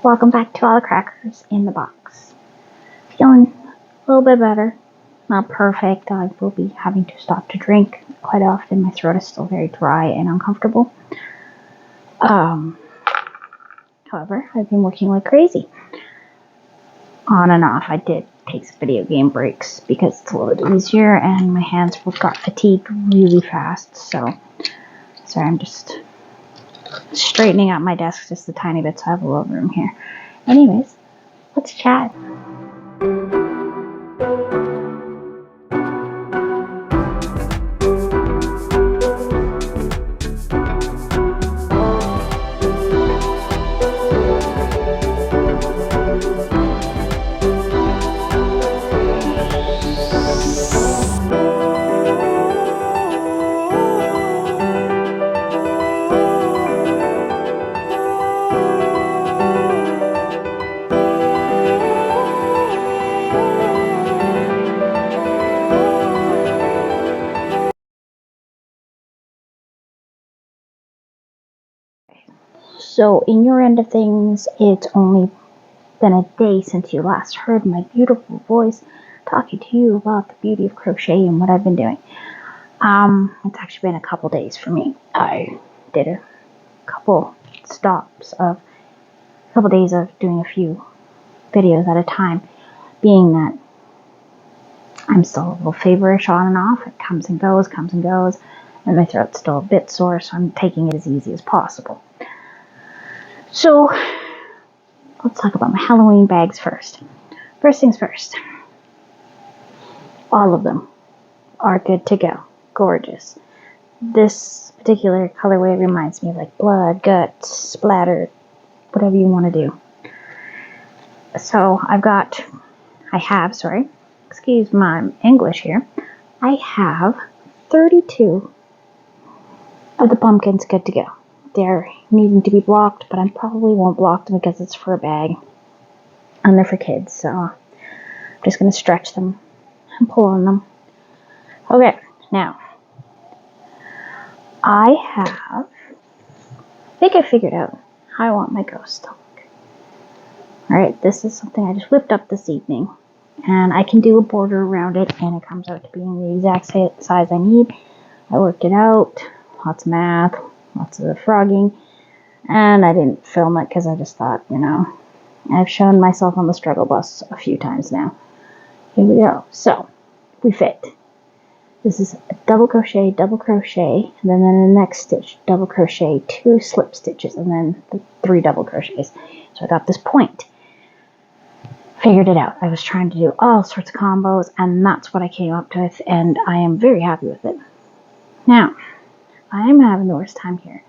Welcome back to all the crackers in the box. Feeling a little bit better. Not perfect. I will be having to stop to drink quite often. My throat is still very dry and uncomfortable. However, I've been working like crazy. On and off. I did take some video game breaks because it's a little bit easier and my hands got fatigued really fast. So, sorry, I'm just straightening out my desk just a tiny bit so I have a little room here. Anyways, let's chat. So, in your end of things, it's only been a day since you last heard my beautiful voice talking to you about the beauty of crochet and what I've been doing. It's actually been a couple days for me. I did a couple days of doing a few videos at a time, being that I'm still a little feverish on and off. It comes and goes, and my throat's still a bit sore, so I'm taking it as easy as possible. So, let's talk about my Halloween bags first. First things first. All of them are good to go. Gorgeous. This particular colorway reminds me of like blood, guts, splatter, whatever you want to do. So excuse my English here. I have 32 of the pumpkins good to go. They're needing to be blocked, but I probably won't block them because it's for a bag. And they're for kids, so I'm just going to stretch them and pull on them. Okay, now, I think I figured out how I want my ghost to look. Alright, this is something I just whipped up this evening. And I can do a border around it, and it comes out to being the exact size I need. I worked it out, lots of math, lots of frogging, and I didn't film it because I just thought, I've shown myself on the struggle bus a few times now. Here we go. So, we fit. This is a double crochet, and then in the next stitch, double crochet, 2 slip stitches, and then 3 double crochets. So I got this point. Figured it out. I was trying to do all sorts of combos, and that's what I came up with, and I am very happy with it. Now, I am having the worst time here.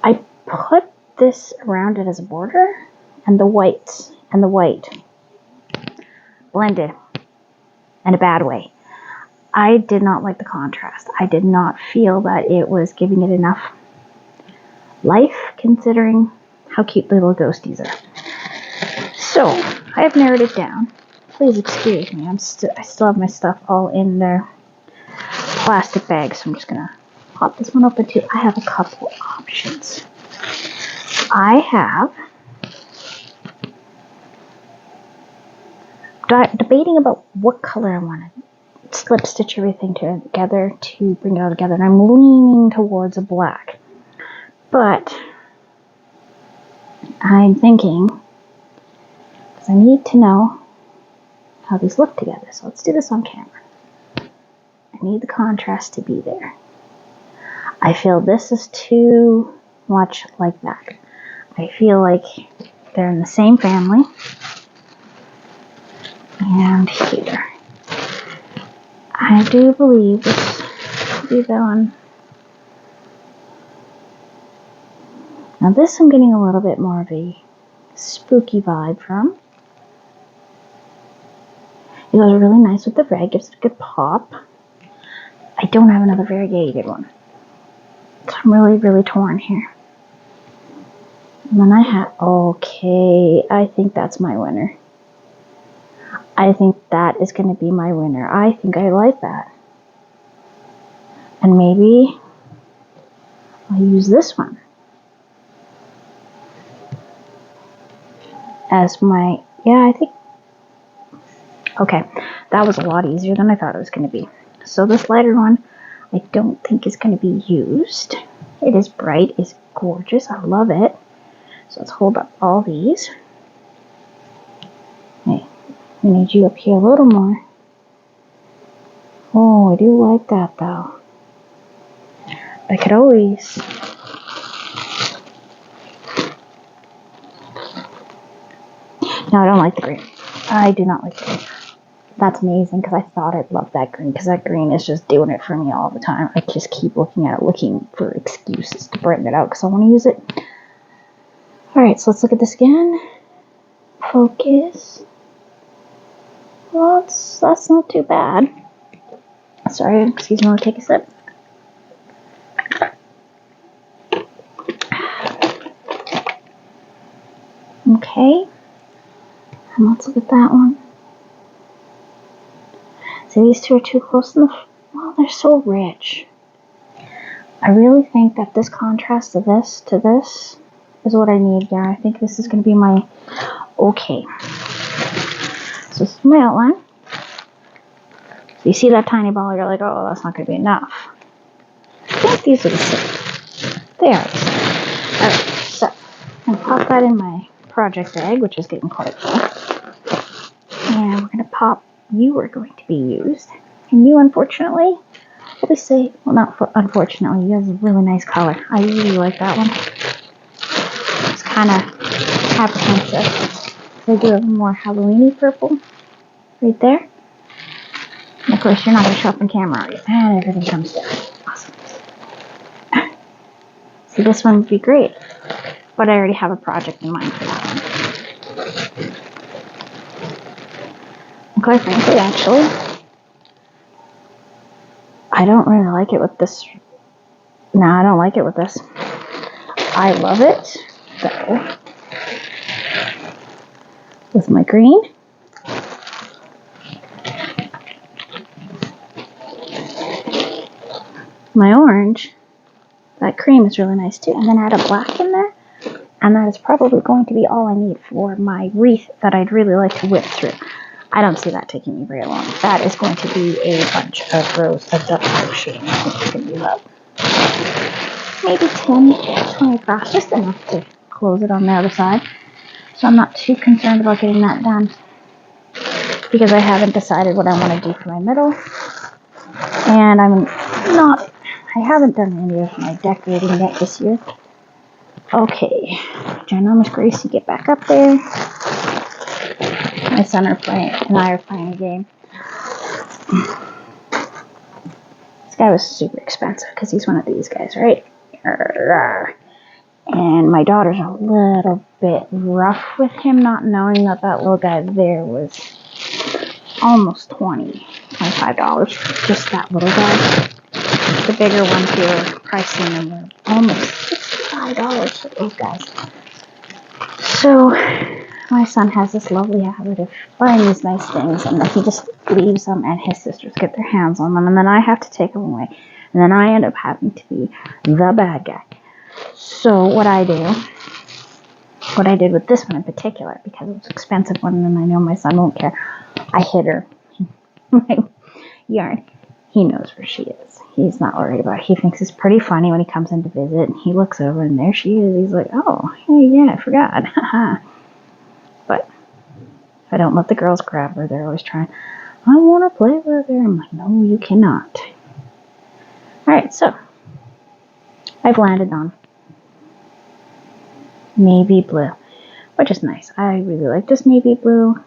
I put this around it as a border, and the white blended in a bad way. I did not like the contrast. I did not feel that it was giving it enough life, considering how cute the little ghosties are. So, I have narrowed it down. Please excuse me, I still have my stuff all in their plastic bag, so I'm just going to pop this one open too. I have a couple options. I have debating about what color I want to slip stitch everything together to bring it all together, and I'm leaning towards a black. But I'm thinking, because I need to know how these look together, so let's do this on camera. I need the contrast to be there. I feel this is too much like that. I feel like they're in the same family. And here. I do believe this will be the one. Now this I'm getting a little bit more of a spooky vibe from. It goes really nice with the red, gives it a good pop. I don't have another variegated one. So I'm really, really torn here. And then I think that's my winner. I think that is going to be my winner. I think I like that. And maybe I'll use this one. as my, yeah, I think, okay, that was a lot easier than I thought it was going to be. So this lighter one, I don't think is going to be used. It is bright, it's gorgeous, I love it. So let's hold up all these. Okay, I need you up here a little more. Oh, I do like that though. I could always... No, I don't like the green. I do not like the green. That's amazing because I thought I'd love that green because that green is just doing it for me all the time. I just keep looking at it, looking for excuses to brighten it out because I want to use it. Alright, so let's look at this again. Focus. Well, that's not too bad. Sorry, excuse me, I'll take a sip. Okay. And let's look at that one. See, these two are too close in the... Well, they're so rich. I really think that this contrast to this is what I need. Yeah, I think this is going to be my... Okay. So this is my outline. So you see that tiny ball, you're like, oh, that's not going to be enough. I think these are the same. They are the same. Alright, so I'm going to pop that in my project bag, which is getting quite full. And we're going to pop... You are going to be used. And you, unfortunately... What do we say? Well, not for, unfortunately. You have a really nice color. I really like that one. It's kind of apprehensive. They do have a more Halloween-y purple right there. And of course, you're not going to show up on camera, are you? And everything comes down. Awesome. See, this one would be great. But I already have a project in mind for that one. And quite frankly, actually, I don't really like it with this. No, I don't like it with this. I love it, though, with my green. My orange, that cream is really nice too. And then add a black in there. And that is probably going to be all I need for my wreath that I'd really like to whip through. I don't see that taking me very long. That is going to be a bunch of rows of double crochet. I think we can do that. Maybe 10, 20 across, just enough to close it on the other side. So I'm not too concerned about getting that done because I haven't decided what I want to do for my middle. And I haven't done any of my decorating yet this year. Okay, Ginormous Gracie, get back up there. My son and I are playing a game. This guy was super expensive because he's one of these guys, right? And my daughter's a little bit rough with him, not knowing that little guy there was almost $25 for just that little guy. The bigger ones here, pricing them were almost $65 for those guys. So my son has this lovely habit of buying these nice things, and then he just leaves them, and his sisters get their hands on them, and then I have to take them away, and then I end up having to be the bad guy. So what I did with this one in particular, because it was an expensive one, and I know my son won't care, I hid her my yarn. He knows where she is. He's not worried about it. He thinks it's pretty funny when he comes in to visit, and he looks over, and there she is. He's like, oh, hey, yeah, I forgot. But I don't let the girls grab her. They're always trying, I want to play with her. I'm like, no, you cannot. Alright, so I've landed on navy blue, which is nice. I really like this navy blue.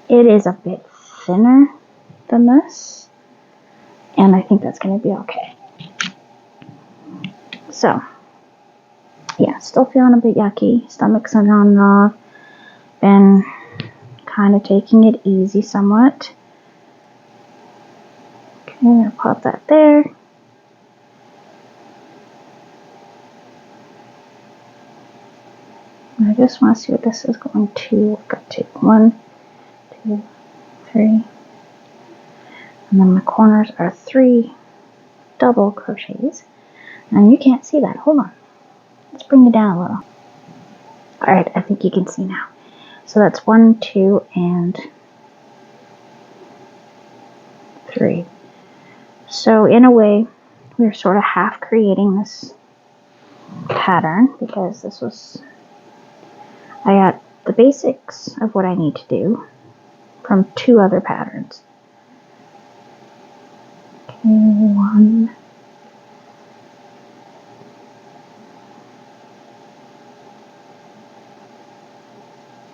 It is a bit thinner than this, and I think that's going to be okay. So, yeah, still feeling a bit yucky. Stomach's on and off. Been kind of taking it easy somewhat. Okay, I'll pop that there. I just want to see what this is going to. I've got 1, 2, 3. And then my corners are 3 double crochets. And you can't see that. Hold on. Let's bring it down a little. Alright, I think you can see now. So that's 1, 2, and 3. So in a way, we're sort of half creating this pattern because I got the basics of what I need to do from 2 other patterns. Okay, 1,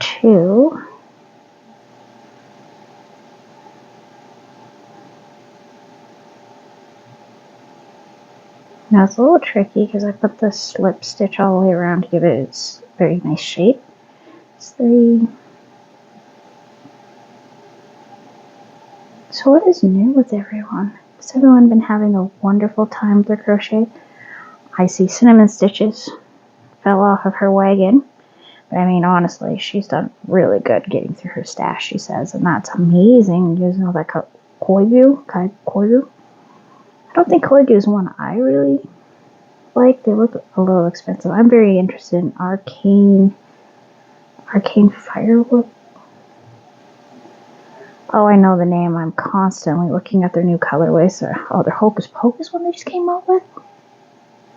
2. Now it's a little tricky because I put the slip stitch all the way around to give it its very nice shape. It's 3. So what is new with everyone? Has everyone been having a wonderful time with their crochet? I see Cinnamon Stitches fell off of her wagon. But I mean, honestly, she's done really good getting through her stash, she says, and that's amazing using all that Koibu. I don't think Koibu is one I really like. They look a little expensive. I'm very interested in Arcane Firewood. Oh, I know the name. I'm constantly looking at their new colorways. Oh, their Hocus Pocus one they just came out with.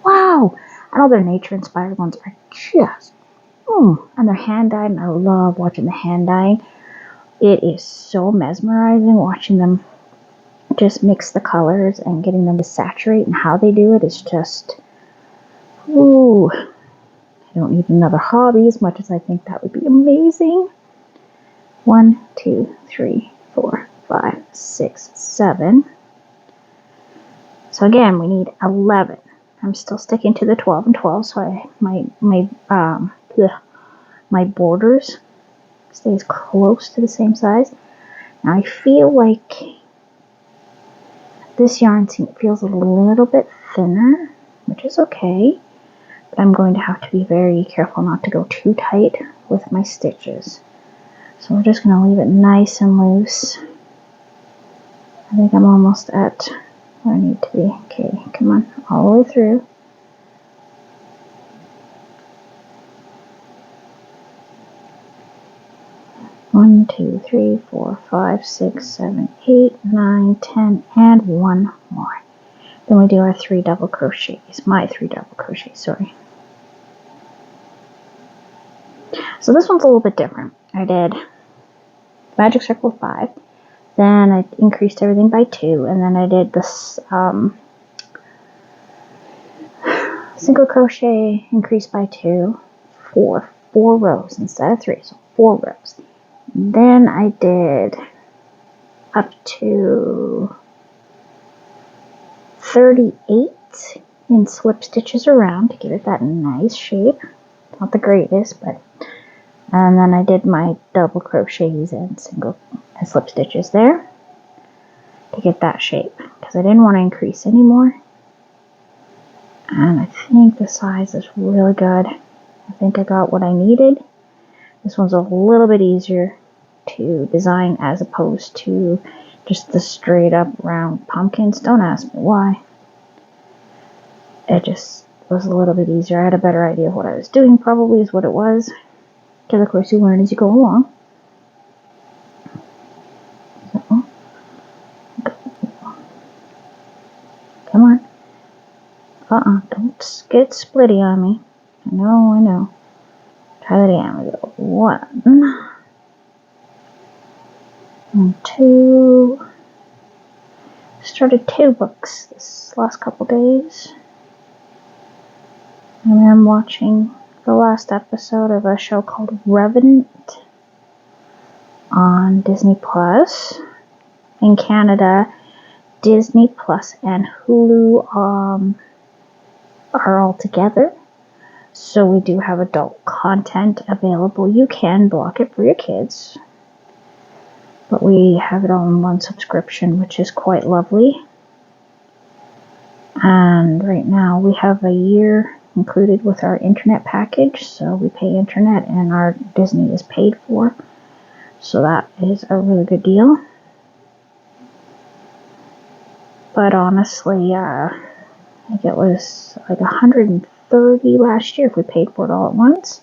Wow! And all their nature-inspired ones are just... and their hand dyeing. I love watching the hand dyeing. It is so mesmerizing watching them just mix the colors and getting them to saturate, and how they do it is just... Ooh. I don't need another hobby as much as I think that would be amazing. 1, 2, 3, 4, 5, 6, 7. So again, we need 11. I'm still sticking to the 12 and 12, so my borders stays close to the same size. Now I feel like this yarn feels a little bit thinner, which is okay. But I'm going to have to be very careful not to go too tight with my stitches. So we're just going to leave it nice and loose. I think I'm almost at where I need to be. Okay, come on, all the way through. One, 2, 3, 4, 5, 6, 7, 8, 9, 10, and 1 more. Then we do our 3 double crochets. My 3 double crochets, sorry. So this one's a little bit different. I did magic circle 5, then I increased everything by 2, and then I did this single crochet increased by 2 for 4 rows instead of 3, so 4 rows. Then I did up to 38 in slip stitches around to give it that nice shape. Not the greatest, but... And then I did my double crochets and single and slip stitches there to get that shape, because I didn't want to increase anymore. And I think the size is really good. I think I got what I needed. This one's a little bit easier to design as opposed to just the straight up round pumpkins. Don't ask me why. It just was a little bit easier. I had a better idea of what I was doing, probably is what it was. Because of course you learn as you go along. So, come on. Don't get splitty on me. I know. Try that again. We go 1 and 2. Started 2 books this last couple days. And I'm watching the last episode of a show called Revenant on Disney Plus. In Canada, Disney Plus and Hulu are all together. So we do have adult content available. You can block it for your kids. But we have it all in one subscription, which is quite lovely. And right now we have a year included with our internet package. So we pay internet and our Disney is paid for. So that is a really good deal. But honestly, I think it was like $130 last year if we paid for it all at once.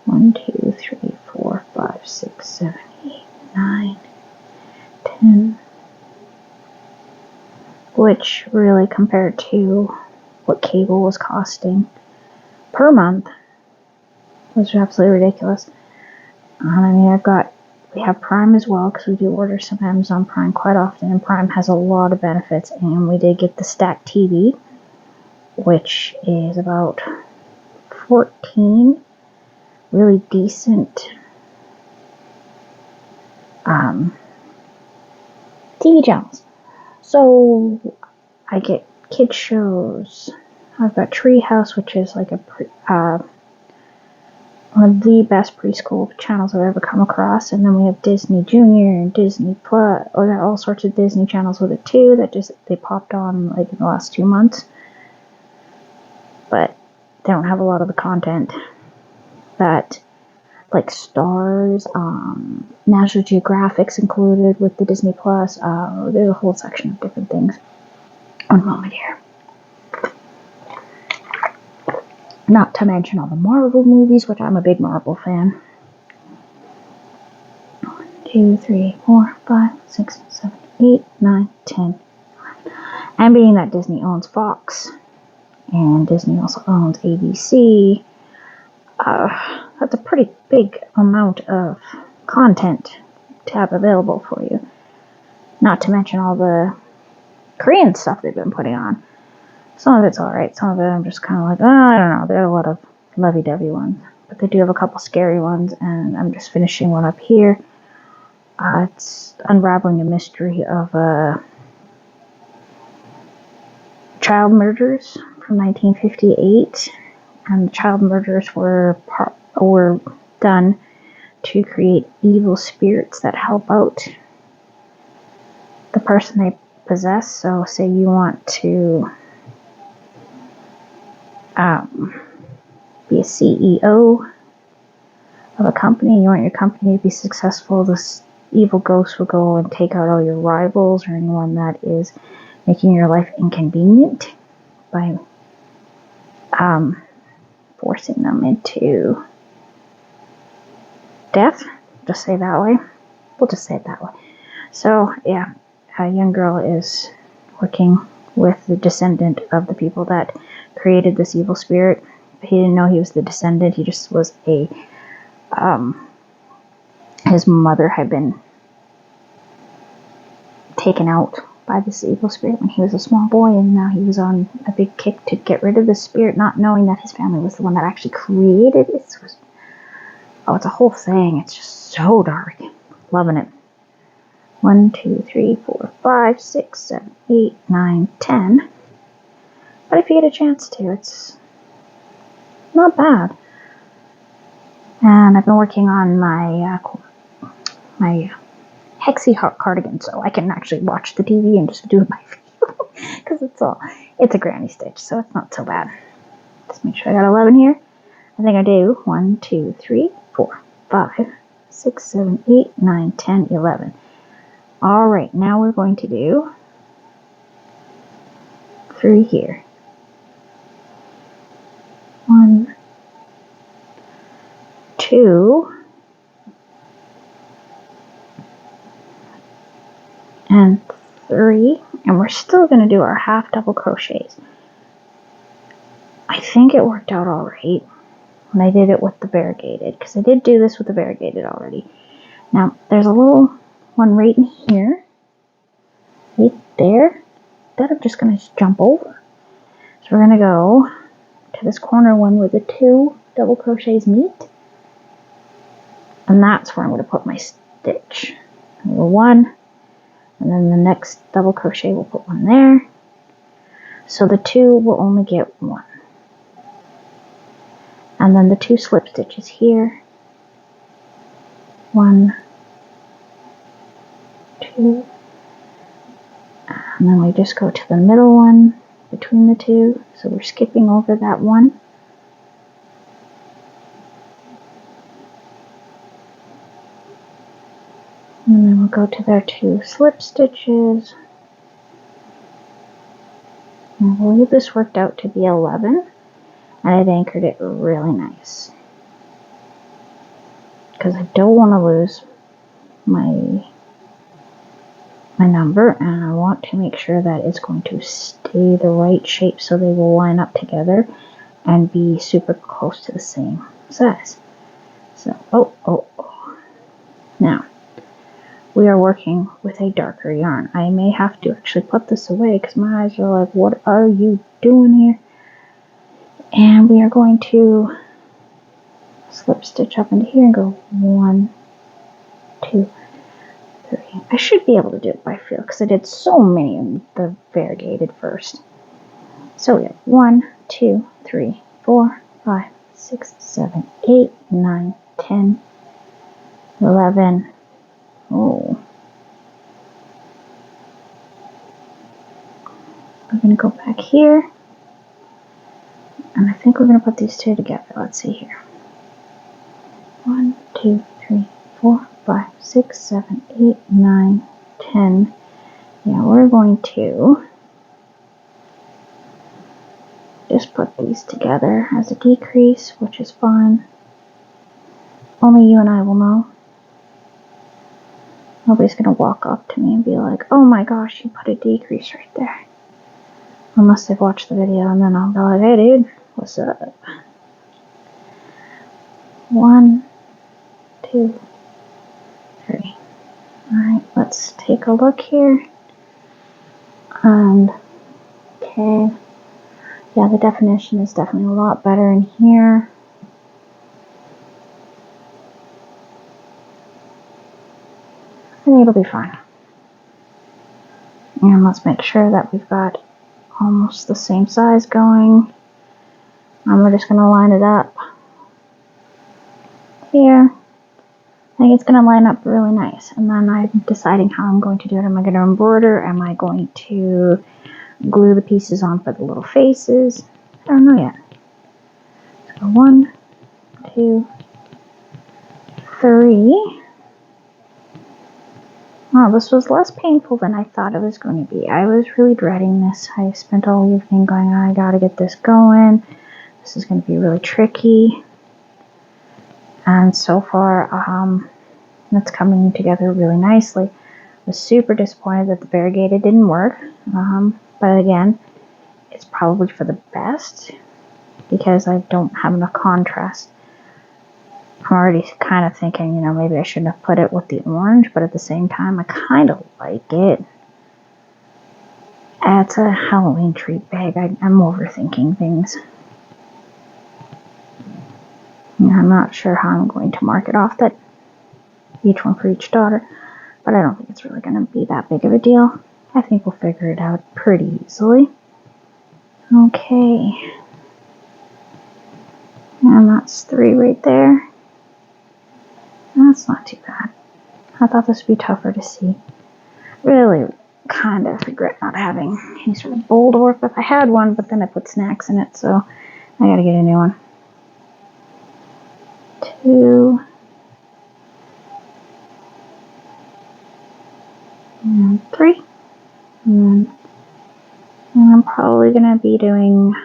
1, 2, 3, 4, 5, 6, 7, 8, 9, 10. Which really, compared to what cable was costing per month, was absolutely ridiculous. I mean, we have Prime as well, because we do order some Amazon Prime quite often, and Prime has a lot of benefits, and we did get the Stack TV, which is about 14 really decent TV channels. So I get kids shows. I've got Treehouse, which is like one of the best preschool channels I've ever come across, and then we have Disney Junior and Disney Plus. Or there are all sorts of Disney channels with it too that they popped on like in the last 2 months, but they don't have a lot of the content that like Stars, National Geographic's included with the Disney Plus. There's a whole section of different things. One moment here. Not to mention all the Marvel movies, which I'm a big Marvel fan. 1, 2, 3, 4, 5, 6, 7, 8, 9, 10. And being that Disney owns Fox, and Disney also owns ABC, that's a pretty big amount of content to have available for you. Not to mention all the Korean stuff they've been putting on. Some of it's alright, some of it I'm just kind of like, I don't know, there are a lot of lovey-dovey ones. But they do have a couple scary ones, and I'm just finishing one up here. It's unraveling a mystery of child murders from 1958. And the child murders were done to create evil spirits that help out the person they possess. So say you want to be a CEO of a company, you want your company to be successful, this evil ghost will go and take out all your rivals or anyone that is making your life inconvenient by forcing them into death. Just say it that way. We'll just say it that way. So, yeah, a young girl is working with the descendant of the people that created this evil spirit. He didn't know he was the descendant. He just was his mother had been taken out by this evil spirit when he was a small boy, and now he was on a big kick to get rid of the spirit, not knowing that his family was the one that actually created it. It's a whole thing. It's just so dark. Loving it. 1, 2, 3, 4, 5, 6, 7, 8, 9, 10. But if you get a chance to, it's not bad. And I've been working on my Hexie cardigan, so I can actually watch the TV and just do it by feel. Because it's a granny stitch, so it's not so bad. Just make sure I got 11 here. I think I do. 1, 2, 3, 4, 5, 6, 7, 8, 9, 10, 11. Alright, now we're going to do 3 here. 1, 2, and 3, and we're still going to do our half double crochets. I think it worked out alright when I did it with the variegated, because I did do this with the variegated already. Now, there's a little one right in here, right there, that I'm just going to jump over. So we're going to go to this corner one where the 2 double crochets meet, and that's where I'm going to put my stitch. One, and then the next double crochet we'll put one there. So the 2 will only get 1. And then the 2 slip stitches here. 1, 2. And then we just go to the middle one between the 2. So we're skipping over that one. And then we'll go to their 2 slip stitches. And I believe this worked out to be 11. And I've anchored it really nice. because I don't want to lose my number, and I want to make sure that it's going to stay the right shape so they will line up together and be super close to the same size. So, now we are working with a darker yarn. I may have to actually put this away because my eyes are like, what are you doing here? And we are going to slip stitch up into here and go 1, 2, 3. I should be able to do it by feel because I did so many of the variegated first. So we have 1, 2, 3, 4, 5, 6, 7, 8, 9, 10, 11. Oh. We're going to go back here. And I think we're going to put these two together. Let's see here. 1, 2, 3, 4, 5, 6, 7, 8, 9, 10. Yeah, we're going to just put these together as a decrease, which is fine. Only you and I will know. Nobody's going to walk up to me and be like, oh my gosh, you put a decrease right there. Unless they've watched the video, and then I'll be like, hey dude, what's up? 1, 2, 3. Alright, let's take a look here. And, okay. Yeah, the definition is definitely a lot better in here. I think it'll be fine. And let's make sure that we've got almost the same size going. And we're just going to line it up here. I think it's going to line up really nice. And then I'm deciding how I'm going to do it. Am I going to embroider? Am I going to glue the pieces on for the little faces? I don't know yet. So 1, 2, 3. Wow, this was less painful than I thought it was going to be. I was really dreading this. I spent all evening going, I gotta get this going. This is going to be really tricky. And so far, it's coming together really nicely. I was super disappointed that the variegated didn't work. But again, it's probably for the best because I don't have enough contrast. I'm already kind of thinking, you know, maybe I shouldn't have put it with the orange, but at the same time, I kind of like it. It's a Halloween treat bag. I'm overthinking things. And I'm not sure how I'm going to mark it off, that each one for each daughter, but I don't think it's really going to be that big of a deal. I think we'll figure it out pretty easily. Okay. And that's 3 right there. That's not too bad. I thought this would be tougher to see. Really kind of regret not having any sort of bowl to work with. I had one, but then I put snacks in it, so I gotta get a new one. 2. And 3. And I'm probably gonna be doing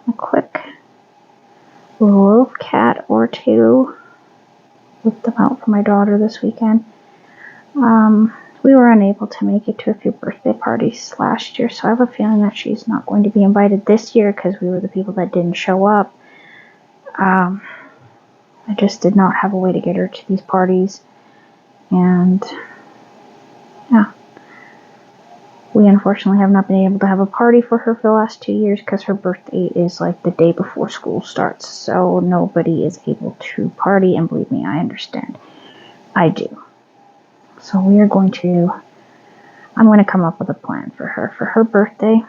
a quick wolf cat or 2. Whip them out for my daughter this weekend. We were unable to make it to a few birthday parties last year, so I have a feeling that she's not going to be invited this year because we were the people that didn't show up. I just did not have a way to get her to these parties, and yeah, we unfortunately have not been able to have a party for her for the last 2 years because her birthday is like the day before school starts, so nobody is able to party, and believe me, I understand. I do. So we are going to, I'm going to come up with a plan for her birthday.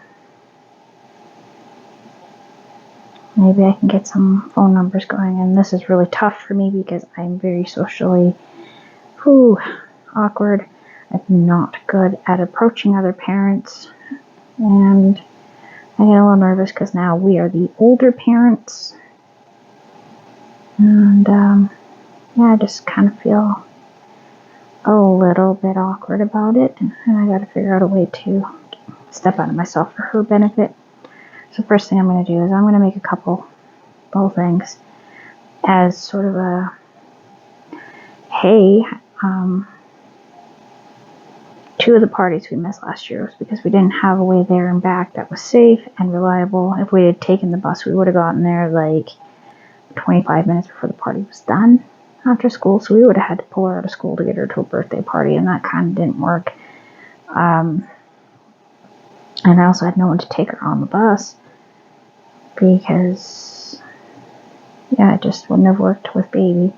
Maybe I can get some phone numbers going, and this is really tough for me because I'm very socially awkward. I'm not good at approaching other parents, and I get a little nervous because now we are the older parents, and yeah, I just kind of feel a little bit awkward about it, and I got to figure out a way to step out of myself for her benefit. So first thing I'm going to do is I'm going to make a couple little things as sort of a hey, two of the parties we missed last year was because we didn't have a way there and back that was safe and reliable. If we had taken the bus, we would have gotten there like 25 minutes before the party was done after school. So we would have had to pull her out of school to get her to a birthday party, and that kind of didn't work. And I also had no one to take her on the bus because, yeah, it just wouldn't have worked with baby.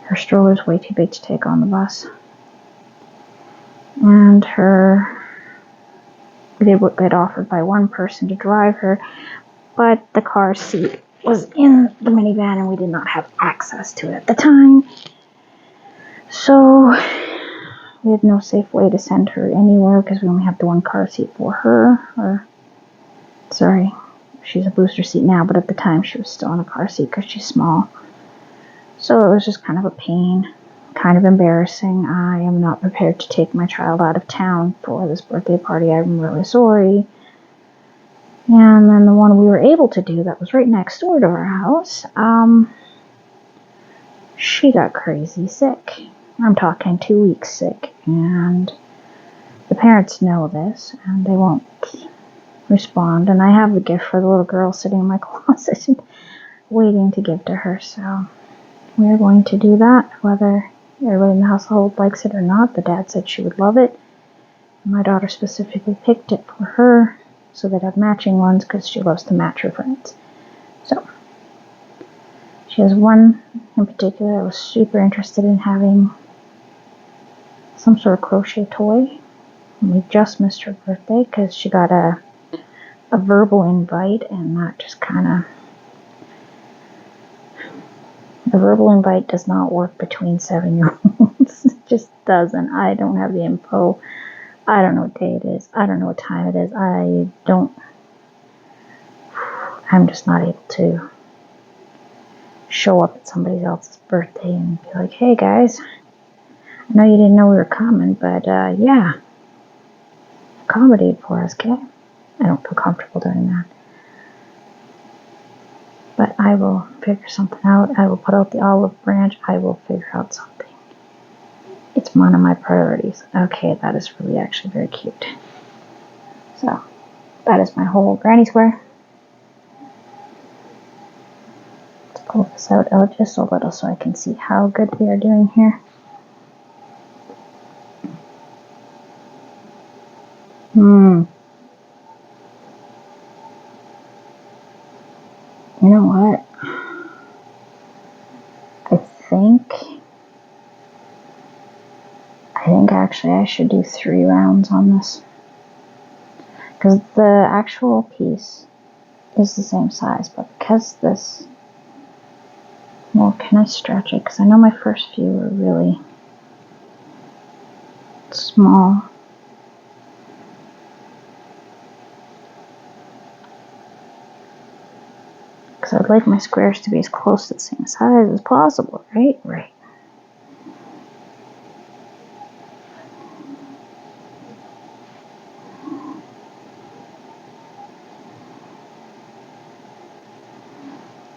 Her stroller's way too big to take on the bus. And they would get offered by one person to drive her, but the car seat was in the minivan and we did not have access to it at the time. So we had no safe way to send her anywhere because we only have the one car seat for her. Sorry, she's a booster seat now, but at the time she was still in a car seat because she's small. So it was just kind of a pain. Kind of embarrassing. I am not prepared to take my child out of town for this birthday party. I'm really sorry. And then the one we were able to do that was right next door to our house, she got crazy sick. I'm talking 2 weeks sick. And the parents know this and they won't respond. And I have the gift for the little girl sitting in my closet waiting to give to her. So we're going to do that, whether everybody in the household likes it or not. The dad said she would love it. My daughter specifically picked it for her so they'd have matching ones because she loves to match her friends. So she has one in particular I was super interested in having some sort of crochet toy. And we just missed her birthday because she got a verbal invite, and that just kind of... A verbal invite does not work between 7-year-olds. It just doesn't. I don't have the info. I don't know what day it is. I don't know what time it is. I'm just not able to show up at somebody else's birthday and be like, hey guys, I know you didn't know we were coming, but yeah, accommodate for us, okay? I don't feel comfortable doing that. But I will figure something out. I will put out the olive branch. I will figure out something. It's one of my priorities. Okay, that is really actually very cute. So, that is my whole granny square. Let's pull this out just a little so I can see how good we are doing here. You know what? I think actually I should do 3 rounds on this. Because the actual piece is the same size, but because this... Well, can I stretch it? Because I know my first few were really small. Because I'd like my squares to be as close to the same size as possible, right? Right.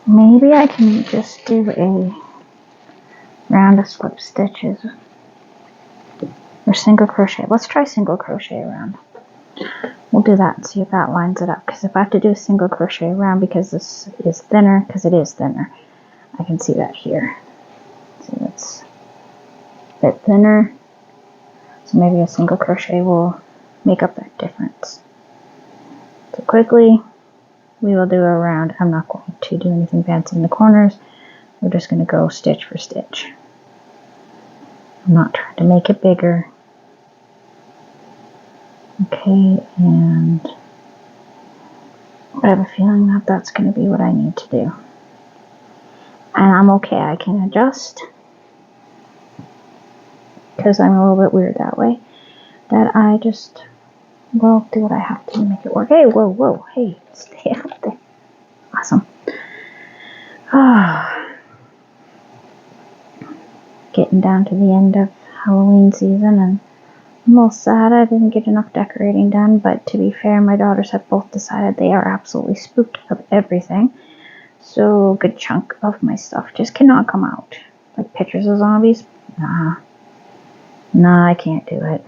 Maybe I can just do a round of slip stitches or single crochet. Let's try single crochet around. We'll do that and see if that lines it up. Because if I have to do a single crochet around because this is thinner, because it is thinner, I can see that here. See, that's a bit thinner. So maybe a single crochet will make up that difference. So quickly, we will do a round. I'm not going to do anything fancy in the corners. We're just going to go stitch for stitch. I'm not trying to make it bigger. Okay, and I have a feeling that that's going to be what I need to do. And I'm okay, I can adjust. Because I'm a little bit weird that way. That I just will do what I have to make it work. Hey, whoa, hey, stay out there. Awesome. Getting down to the end of Halloween season, and I'm a little sad I didn't get enough decorating done, but to be fair, my daughters have both decided they are absolutely spooked of everything. So a good chunk of my stuff just cannot come out. Like pictures of zombies, Nah, I can't do it.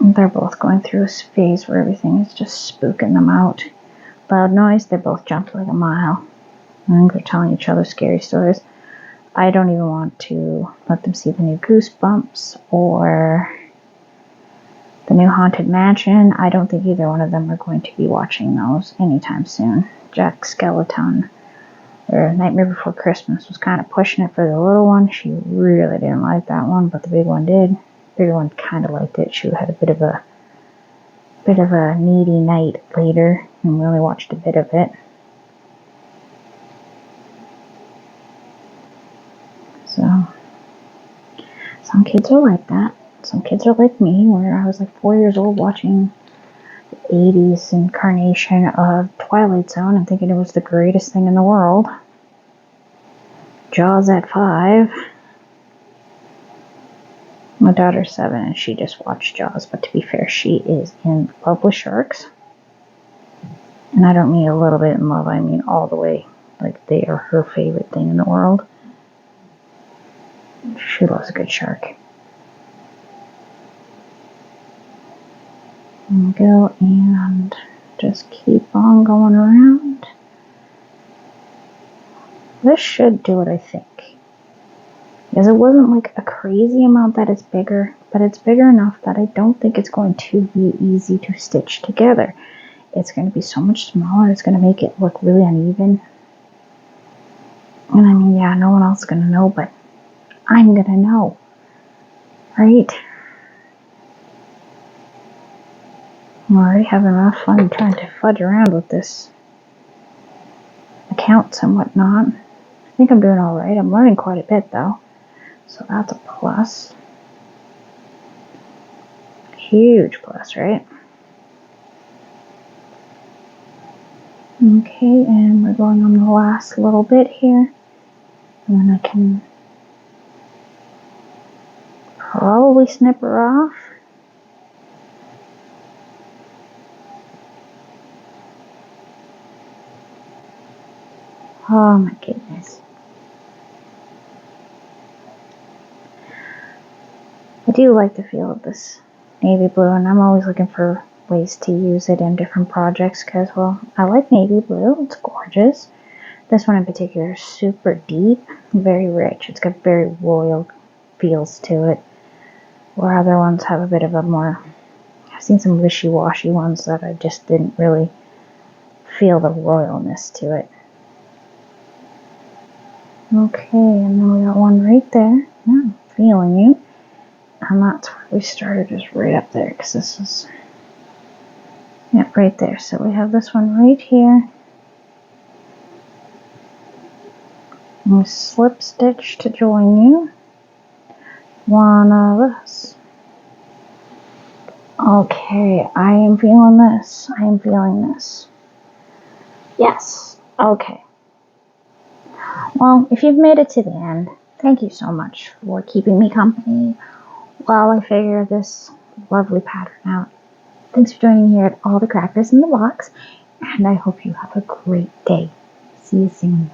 They're both going through a phase where everything is just spooking them out. Loud noise, they both jumped like a mile. I think they're telling each other scary stories. I don't even want to let them see the new Goosebumps or the new Haunted Mansion. I don't think either one of them are going to be watching those anytime soon. Jack Skeleton or Nightmare Before Christmas was kind of pushing it for the little one. She really didn't like that one, but the big one did. The bigger one kind of liked it. She had a bit of a needy night later, and we only watched a bit of it. So, some kids are like that. Some kids are like me, where I was like 4 years old watching the 80s incarnation of Twilight Zone and thinking it was the greatest thing in the world. Jaws at 5. My daughter's 7 and she just watched Jaws, but to be fair, she is in love with sharks. And I don't mean a little bit in love, I mean all the way. Like, they are her favorite thing in the world. She loves a good shark. And go and just keep on going around. This should do it, I think. Because it wasn't like a crazy amount that it's bigger, but it's bigger enough that I don't think it's going to be easy to stitch together. It's going to be so much smaller, it's going to make it look really uneven. And I mean, yeah, no one else is going to know, but I'm going to know. Right? I'm already having enough fun trying to fudge around with this accounts and whatnot. I think I'm doing alright. I'm learning quite a bit though. So that's a plus. Huge plus, right? Okay, and we're going on the last little bit here. And then I can probably snip her off. Oh my goodness. I do like the feel of this navy blue, and I'm always looking for ways to use it in different projects because, well, I like navy blue. It's gorgeous. This one in particular is super deep, very rich. It's got very royal feels to it, where other ones have a bit of a more... I've seen some wishy-washy ones that I just didn't really feel the royalness to it. Okay, and then we got one right there. Yeah, feeling you. And that's where we started, is right up there, because this is... Yeah, right there. So we have this one right here. And we slip stitch to join you. One of us. Okay, I am feeling this. I am feeling this. Yes. Okay. Well, if you've made it to the end, thank you so much for keeping me company while I figure this lovely pattern out. Thanks for joining here at All the Crackers in the Box, and I hope you have a great day. See you soon.